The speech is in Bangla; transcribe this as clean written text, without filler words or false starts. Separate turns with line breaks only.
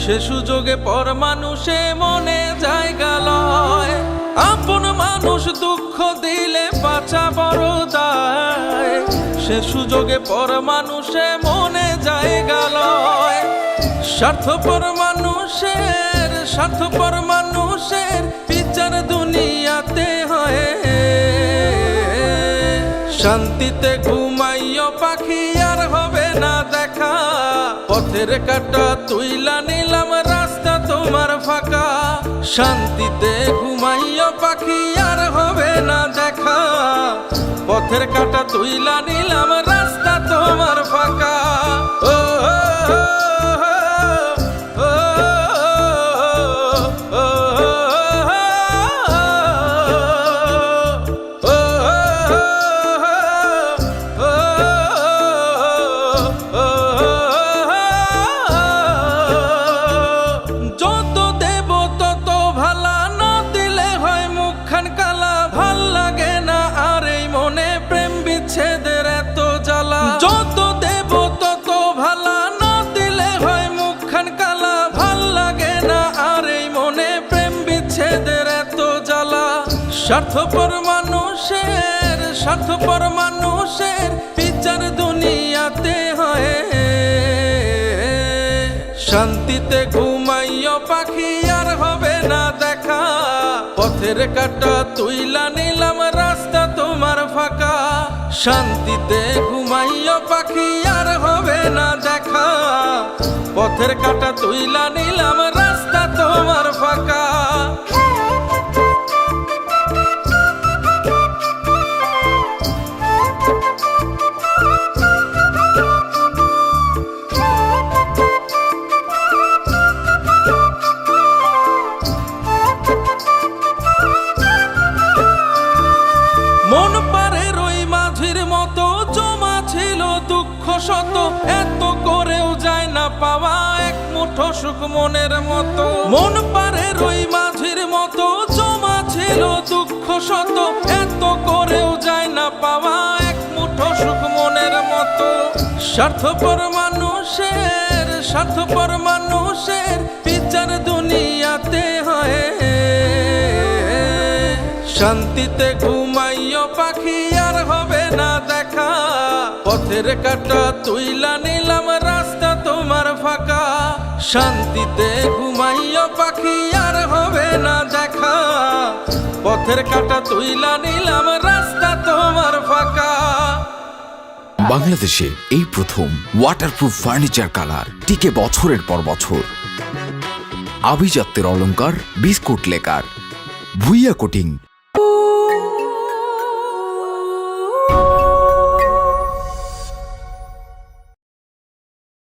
সে সুযোগে পর মানুষে মনে জায়গা লয়। আপন মানুষ দুঃখ দিলে বাঁচা বড় দায়। সে সুযোগে পর মানুষে মনে জায়গা লয়। স্বার্থপর মানুষের বিচার দুনিয়াতে হয়। শান্তিতে ঘুমাইও পাখি আর হবে না দেখা। পথের কাঁটা তুইলা নিলাম রাস্তা তোমার ফাঁকা। শান্তিতে ঘুমাইও পাখি আর হবে না দেখা। পথের কাঁটা তুইলা নিলাম রাস্তা তোমার ফাঁকা। ও স্বার্থপর মানুষের বিচার দুনিয়াতে হয়। শান্তিতে ঘুমাইও পাখি আর হবে না দেখা। পথের কাঁটা তুইলা নিলাম রাস্তা তোমার ফাঁকা। শান্তিতে ঘুমাইও পাখি আর হবে না দেখা। পথের কাঁটা তুইলা নিলাম রাস্তা তোমার ফাঁকা। মন পারে রই মাঝির মতো জমা ছিল দুঃখ শত। এত করেও যায় না পাওয়া এক মুঠো সুখ মনের মতো। মন পারে রই মাঝির মতো জমা ছিল দুঃখ শত। এত করেও যায় না পাওয়া এক মুঠো সুখ মনের মতো। স্বার্থপর মানুষের বিচার দুনিয়াতে হয়। শান্তিতে ঘুমাইও পাখি আর হবে না দেখা। পথের কাঁটা তুইলা নিলাম রাস্তা তোমার ফাঁকা। শান্তিতে ঘুমাইও পাখি আর হবে না দেখা। পথের কাঁটা তুইলা নিলাম রাস্তা তোমার ফাঁকা।
বাংলাদেশে এই প্রথম ওয়াটারপ্রুফ ফার্নিচার কালার, টিকে বছরের পর বছর। আভিজাত্যের অলংকার বিস্কুট লেকার, ভুইয়া কোটিং।